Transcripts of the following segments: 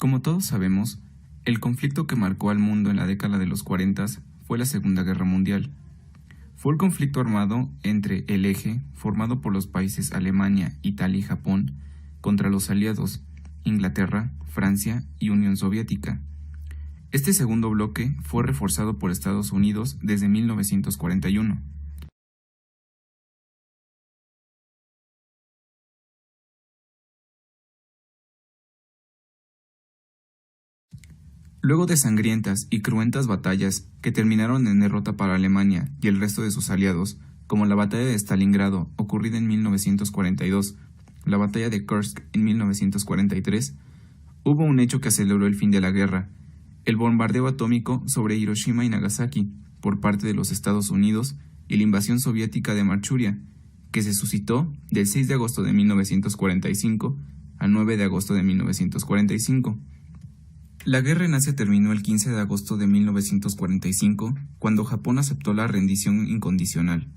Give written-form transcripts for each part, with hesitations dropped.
Como todos sabemos, el conflicto que marcó al mundo en la década de los 40 fue la Segunda Guerra Mundial. Fue el conflicto armado entre el Eje, formado por los países Alemania, Italia y Japón, contra los aliados, Inglaterra, Francia y Unión Soviética. Este segundo bloque fue reforzado por Estados Unidos desde 1941. Luego de sangrientas y cruentas batallas que terminaron en derrota para Alemania y el resto de sus aliados, como la batalla de Stalingrado ocurrida en 1942, la batalla de Kursk en 1943, hubo un hecho que aceleró el fin de la guerra: el bombardeo atómico sobre Hiroshima y Nagasaki por parte de los Estados Unidos y la invasión soviética de Manchuria, que se suscitó del 6 de agosto de 1945 al 9 de agosto de 1945. La guerra en Asia terminó el 15 de agosto de 1945, cuando Japón aceptó la rendición incondicional.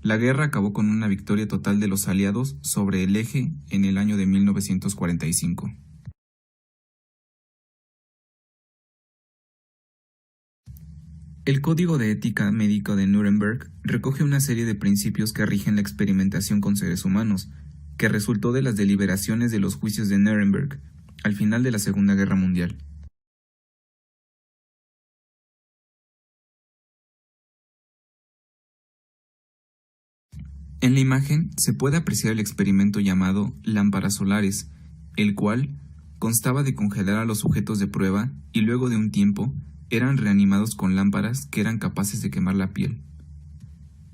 La guerra acabó con una victoria total de los aliados sobre el Eje en el año de 1945. El Código de Ética Médica de Nuremberg recoge una serie de principios que rigen la experimentación con seres humanos, que resultó de las deliberaciones de los juicios de Nuremberg, al final de la Segunda Guerra Mundial. En la imagen se puede apreciar el experimento llamado lámparas solares, el cual constaba de congelar a los sujetos de prueba y luego de un tiempo eran reanimados con lámparas que eran capaces de quemar la piel.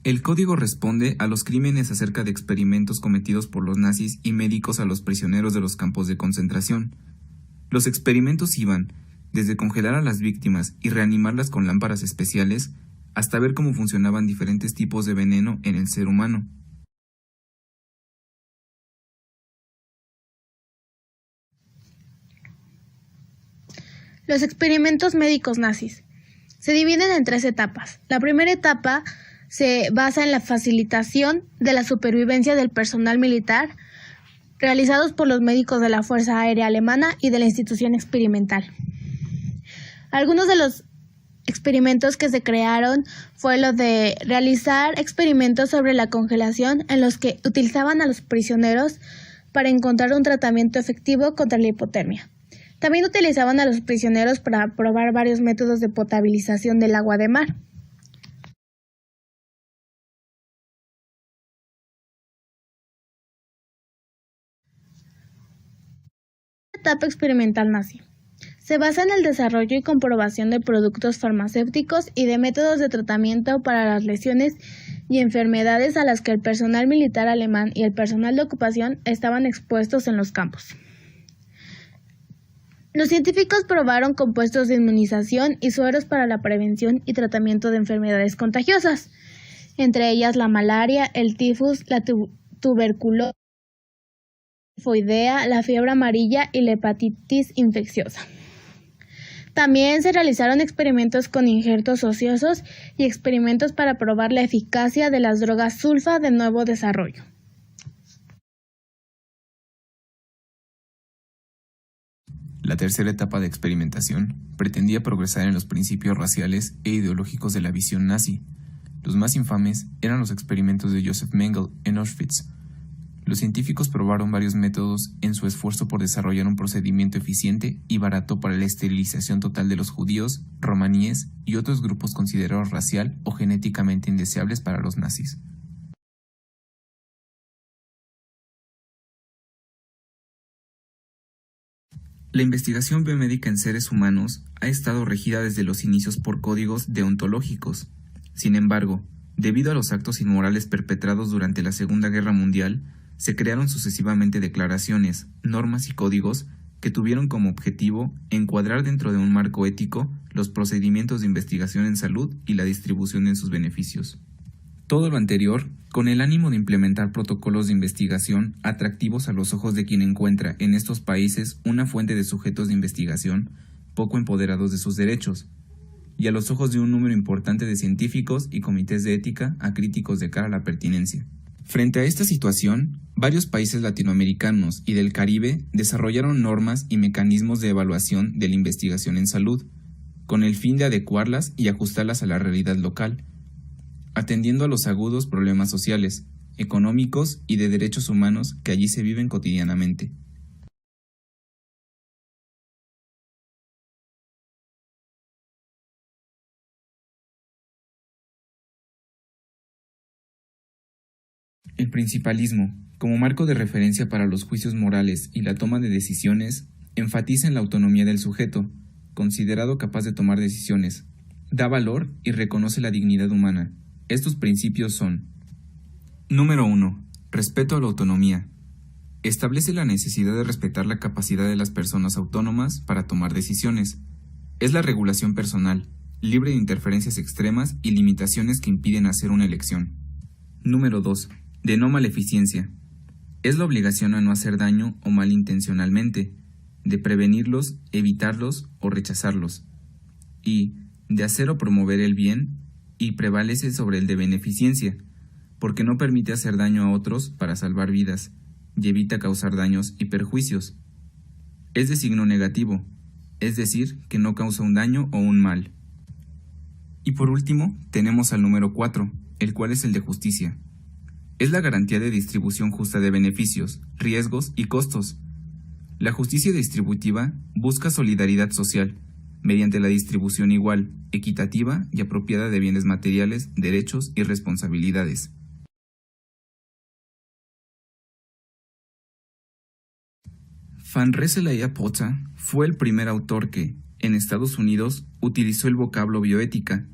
El código responde a los crímenes acerca de experimentos cometidos por los nazis y médicos a los prisioneros de los campos de concentración. Los experimentos iban desde congelar a las víctimas y reanimarlas con lámparas especiales hasta ver cómo funcionaban diferentes tipos de veneno en el ser humano. Los experimentos médicos nazis se dividen en 3 etapas. La primera etapa se basa en la facilitación de la supervivencia del personal militar realizados por los médicos de la Fuerza Aérea Alemana y de la institución experimental. Algunos de los experimentos que se crearon fue lo de realizar experimentos sobre la congelación en los que utilizaban a los prisioneros para encontrar un tratamiento efectivo contra la hipotermia. También utilizaban a los prisioneros para probar varios métodos de potabilización del agua de mar. Etapa experimental nazi. Se basa en el desarrollo y comprobación de productos farmacéuticos y de métodos de tratamiento para las lesiones y enfermedades a las que el personal militar alemán y el personal de ocupación estaban expuestos en los campos. Los científicos probaron compuestos de inmunización y sueros para la prevención y tratamiento de enfermedades contagiosas, entre ellas la malaria, el tifus, la tuberculosis, la tifoidea, la fiebre amarilla y la hepatitis infecciosa. También se realizaron experimentos con injertos ociosos y experimentos para probar la eficacia de las drogas sulfa de nuevo desarrollo. La tercera etapa de experimentación pretendía progresar en los principios raciales e ideológicos de la visión nazi. Los más infames eran los experimentos de Josef Mengele en Auschwitz. Los científicos probaron varios métodos en su esfuerzo por desarrollar un procedimiento eficiente y barato para la esterilización total de los judíos, romaníes y otros grupos considerados racial o genéticamente indeseables para los nazis. La investigación biomédica en seres humanos ha estado regida desde los inicios por códigos deontológicos. Sin embargo, debido a los actos inmorales perpetrados durante la Segunda Guerra Mundial, se crearon sucesivamente declaraciones, normas y códigos que tuvieron como objetivo encuadrar dentro de un marco ético los procedimientos de investigación en salud y la distribución de sus beneficios. Todo lo anterior con el ánimo de implementar protocolos de investigación atractivos a los ojos de quien encuentra en estos países una fuente de sujetos de investigación poco empoderados de sus derechos, y a los ojos de un número importante de científicos y comités de ética acríticos de cara a la pertinencia. Frente a esta situación, varios países latinoamericanos y del Caribe desarrollaron normas y mecanismos de evaluación de la investigación en salud, con el fin de adecuarlas y ajustarlas a la realidad local, atendiendo a los agudos problemas sociales, económicos y de derechos humanos que allí se viven cotidianamente. El principalismo, como marco de referencia para los juicios morales y la toma de decisiones, enfatiza en la autonomía del sujeto, considerado capaz de tomar decisiones, da valor y reconoce la dignidad humana. Estos principios son: Número 1. Respeto a la autonomía. Establece la necesidad de respetar la capacidad de las personas autónomas para tomar decisiones. Es la regulación personal, libre de interferencias extremas y limitaciones que impiden hacer una elección. Número 2. De no maleficencia. Es la obligación a no hacer daño o malintencionalmente, de prevenirlos, evitarlos o rechazarlos, y de hacer o promover el bien, y prevalece sobre el de beneficencia, porque no permite hacer daño a otros para salvar vidas, y evita causar daños y perjuicios. Es de signo negativo, es decir, que no causa un daño o un mal. Y por último, tenemos al número 4, el cual es el de justicia. Es la garantía de distribución justa de beneficios, riesgos y costos. La justicia distributiva busca solidaridad social, mediante la distribución igual, equitativa y apropiada de bienes materiales, derechos y responsabilidades. Van Rensselaer Potta fue el primer autor que, en Estados Unidos, utilizó el vocablo bioética,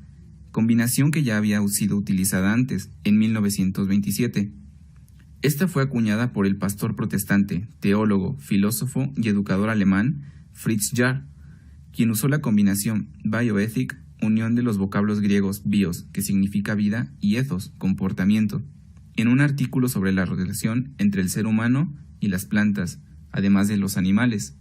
combinación que ya había sido utilizada antes, en 1927. Esta fue acuñada por el pastor protestante, teólogo, filósofo y educador alemán Fritz Jarr, quien usó la combinación bioethic, unión de los vocablos griegos bios, que significa vida, y ethos, comportamiento, en un artículo sobre la relación entre el ser humano y las plantas, además de los animales.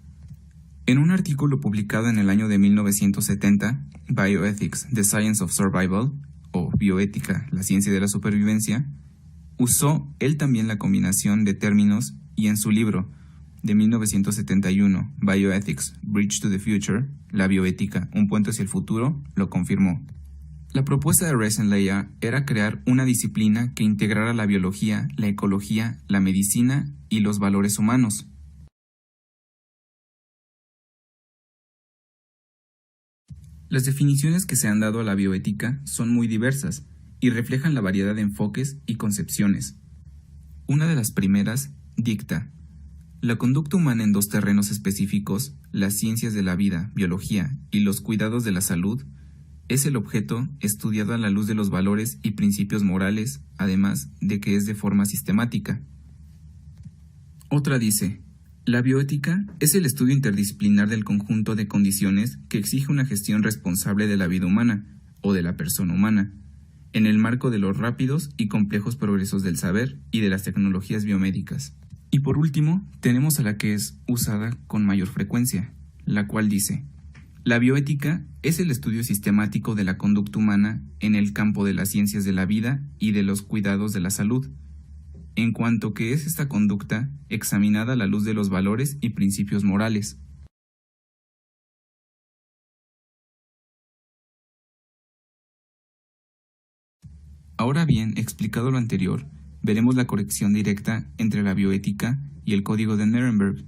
En un artículo publicado en el año de 1970, Bioethics, The Science of Survival, o Bioética, la ciencia de la supervivencia, usó él también la combinación de términos y en su libro de 1971, Bioethics, Bridge to the Future, la bioética, un puente hacia el futuro, lo confirmó. La propuesta de Rensselaer era crear una disciplina que integrara la biología, la ecología, la medicina y los valores humanos. Las definiciones que se han dado a la bioética son muy diversas y reflejan la variedad de enfoques y concepciones. Una de las primeras dicta: la conducta humana en dos terrenos específicos, las ciencias de la vida, biología, y los cuidados de la salud, es el objeto estudiado a la luz de los valores y principios morales, además de que es de forma sistemática. Otra dice: la bioética es el estudio interdisciplinar del conjunto de condiciones que exige una gestión responsable de la vida humana, o de la persona humana, en el marco de los rápidos y complejos progresos del saber y de las tecnologías biomédicas. Y por último, tenemos a la que es usada con mayor frecuencia, la cual dice: la bioética es el estudio sistemático de la conducta humana en el campo de las ciencias de la vida y de los cuidados de la salud, en cuanto que es esta conducta examinada a la luz de los valores y principios morales. Ahora bien, explicado lo anterior, veremos la corrección directa entre la bioética y el Código de Nuremberg,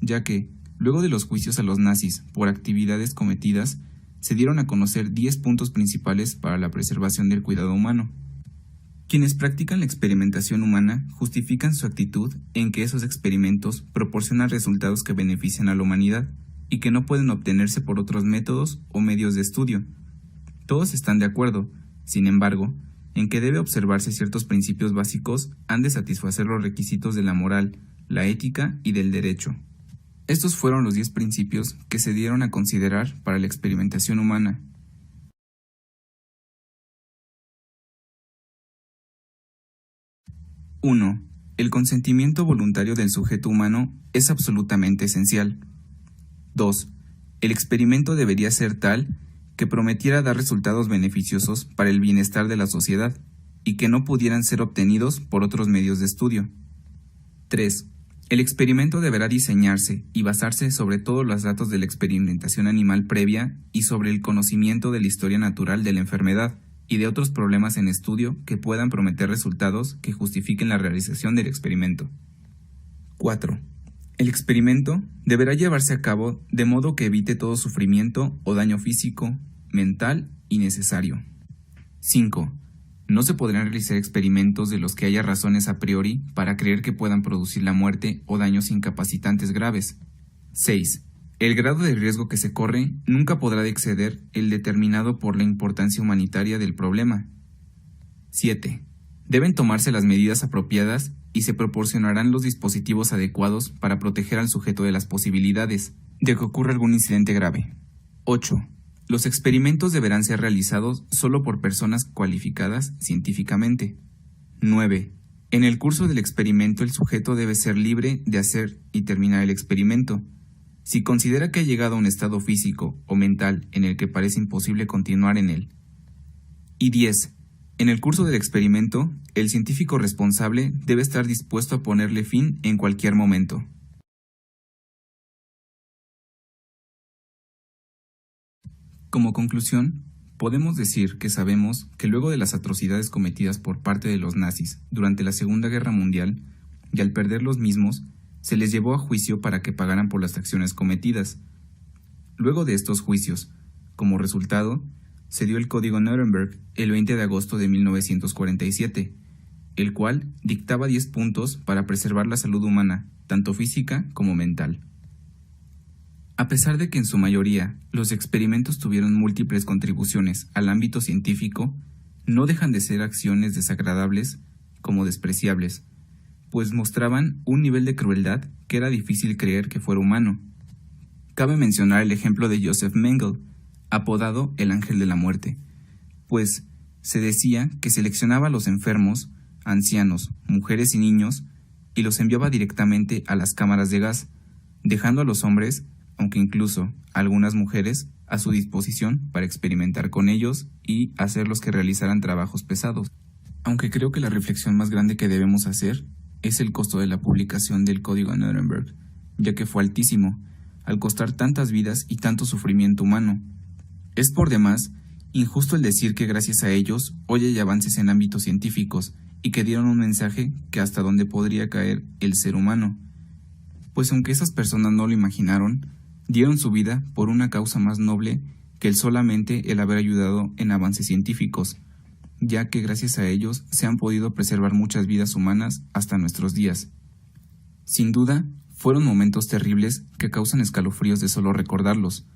ya que, luego de los juicios a los nazis por actividades cometidas, se dieron a conocer 10 puntos principales para la preservación del cuidado humano. Quienes practican la experimentación humana justifican su actitud en que esos experimentos proporcionan resultados que benefician a la humanidad y que no pueden obtenerse por otros métodos o medios de estudio. Todos están de acuerdo, sin embargo, en que debe observarse ciertos principios básicos han de satisfacer los requisitos de la moral, la ética y del derecho. Estos fueron los 10 principios que se dieron a considerar para la experimentación humana. 1. El consentimiento voluntario del sujeto humano es absolutamente esencial. 2. El experimento debería ser tal que prometiera dar resultados beneficiosos para el bienestar de la sociedad, y que no pudieran ser obtenidos por otros medios de estudio. 3. El experimento deberá diseñarse y basarse sobre todos los datos de la experimentación animal previa y sobre el conocimiento de la historia natural de la enfermedad y de otros problemas en estudio que puedan prometer resultados que justifiquen la realización del experimento. 4. El experimento deberá llevarse a cabo de modo que evite todo sufrimiento o daño físico, mental innecesario. 5. No se podrán realizar experimentos de los que haya razones a priori para creer que puedan producir la muerte o daños incapacitantes graves. 6. El grado de riesgo que se corre nunca podrá exceder el determinado por la importancia humanitaria del problema. 7. Deben tomarse las medidas apropiadas y se proporcionarán los dispositivos adecuados para proteger al sujeto de las posibilidades de que ocurra algún incidente grave. 8. Los experimentos deberán ser realizados solo por personas cualificadas científicamente. 9. En el curso del experimento el sujeto debe ser libre de hacer y terminar el experimento. Si considera que ha llegado a un estado físico o mental en el que parece imposible continuar en él. Y 10. En el curso del experimento, el científico responsable debe estar dispuesto a ponerle fin en cualquier momento. Como conclusión, podemos decir que sabemos que luego de las atrocidades cometidas por parte de los nazis durante la Segunda Guerra Mundial, y al perder los mismos, se les llevó a juicio para que pagaran por las acciones cometidas. Luego de estos juicios, como resultado, se dio el Código Nuremberg el 20 de agosto de 1947, el cual dictaba 10 puntos para preservar la salud humana, tanto física como mental. A pesar de que en su mayoría los experimentos tuvieron múltiples contribuciones al ámbito científico, no dejan de ser acciones desagradables como despreciables, pues mostraban un nivel de crueldad que era difícil creer que fuera humano. Cabe mencionar el ejemplo de Joseph Mengele, apodado el Ángel de la Muerte, pues se decía que seleccionaba a los enfermos, ancianos, mujeres y niños y los enviaba directamente a las cámaras de gas, dejando a los hombres, aunque incluso a algunas mujeres, a su disposición para experimentar con ellos y hacerlos que realizaran trabajos pesados. Aunque creo que la reflexión más grande que debemos hacer es el costo de la publicación del Código Nuremberg, ya que fue altísimo, al costar tantas vidas y tanto sufrimiento humano. Es por demás injusto el decir que gracias a ellos hoy hay avances en ámbitos científicos y que dieron un mensaje que hasta dónde podría caer el ser humano. Pues aunque esas personas no lo imaginaron, dieron su vida por una causa más noble que solamente el haber ayudado en avances científicos, ya que gracias a ellos se han podido preservar muchas vidas humanas hasta nuestros días. Sin duda, fueron momentos terribles que causan escalofríos de solo recordarlos,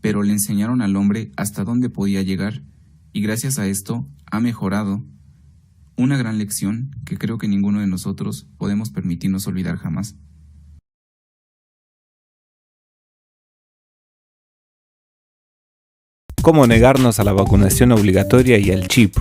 pero le enseñaron al hombre hasta dónde podía llegar, y gracias a esto ha mejorado. Una gran lección que creo que ninguno de nosotros podemos permitirnos olvidar jamás. ¿Cómo negarnos a la vacunación obligatoria y al chip?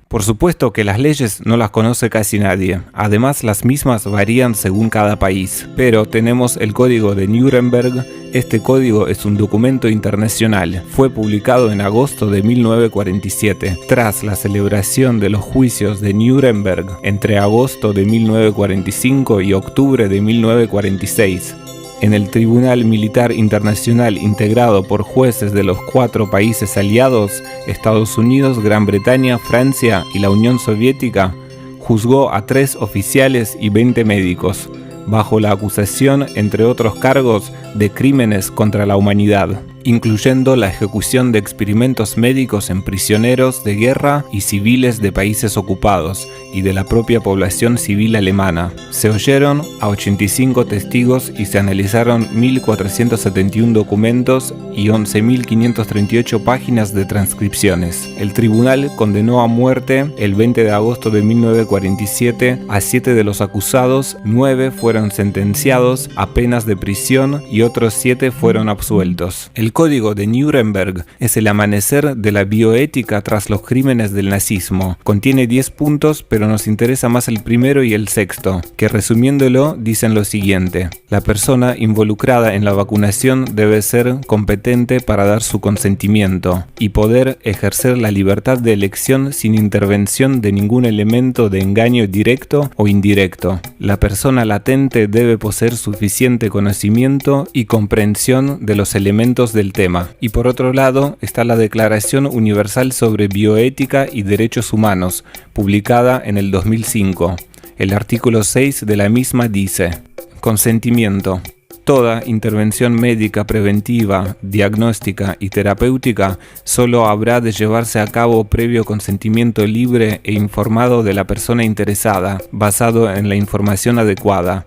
Por supuesto que las leyes no las conoce casi nadie, además las mismas varían según cada país, pero tenemos el Código de Nuremberg. Este código es un documento internacional, fue publicado en agosto de 1947, tras la celebración de los juicios de Nuremberg entre agosto de 1945 y octubre de 1946. En el Tribunal Militar Internacional integrado por jueces de los 4 países aliados, Estados Unidos, Gran Bretaña, Francia y la Unión Soviética, juzgó a 3 oficiales y 20 médicos, bajo la acusación, entre otros cargos, de crímenes contra la humanidad, incluyendo la ejecución de experimentos médicos en prisioneros de guerra y civiles de países ocupados y de la propia población civil alemana. Se oyeron a 85 testigos y se analizaron 1.471 documentos y 11.538 páginas de transcripciones. El tribunal condenó a muerte el 20 de agosto de 1947 a 7 de los acusados, 9 fueron sentenciados a penas de prisión y otros 7 fueron absueltos. El Código de Nuremberg es el amanecer de la bioética tras los crímenes del nazismo. Contiene 10 puntos, pero pero nos interesa más el primero y el sexto, que resumiéndolo dicen lo siguiente: la persona involucrada en la vacunación debe ser competente para dar su consentimiento y poder ejercer la libertad de elección sin intervención de ningún elemento de engaño directo o indirecto. La persona latente debe poseer suficiente conocimiento y comprensión de los elementos del tema. Y por otro lado está la Declaración Universal sobre Bioética y Derechos Humanos, publicada en el 2005. El artículo 6 de la misma dice: consentimiento. Toda intervención médica preventiva, diagnóstica y terapéutica solo habrá de llevarse a cabo previo consentimiento libre e informado de la persona interesada, basado en la información adecuada.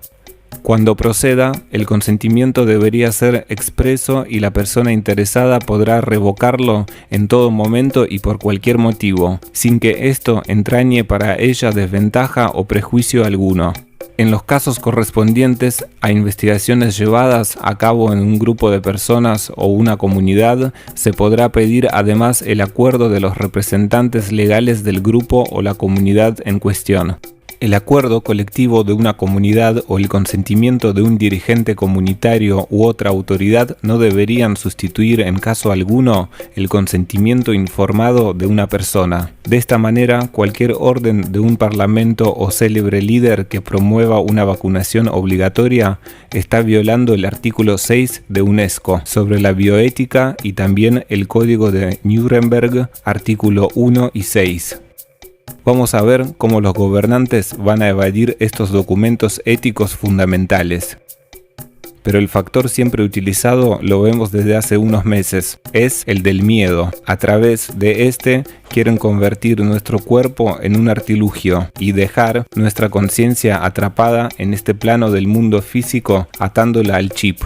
Cuando proceda, el consentimiento debería ser expreso y la persona interesada podrá revocarlo en todo momento y por cualquier motivo, sin que esto entrañe para ella desventaja o prejuicio alguno. En los casos correspondientes a investigaciones llevadas a cabo en un grupo de personas o una comunidad, se podrá pedir además el acuerdo de los representantes legales del grupo o la comunidad en cuestión. El acuerdo colectivo de una comunidad o el consentimiento de un dirigente comunitario u otra autoridad no deberían sustituir en caso alguno el consentimiento informado de una persona. De esta manera, cualquier orden de un parlamento o célebre líder que promueva una vacunación obligatoria está violando el artículo 6 de UNESCO sobre la bioética y también el Código de Nuremberg, artículo 1 y 6. Vamos a ver cómo los gobernantes van a evadir estos documentos éticos fundamentales. Pero el factor siempre utilizado lo vemos desde hace unos meses, es el del miedo. A través de este quieren convertir nuestro cuerpo en un artilugio y dejar nuestra conciencia atrapada en este plano del mundo físico atándola al chip.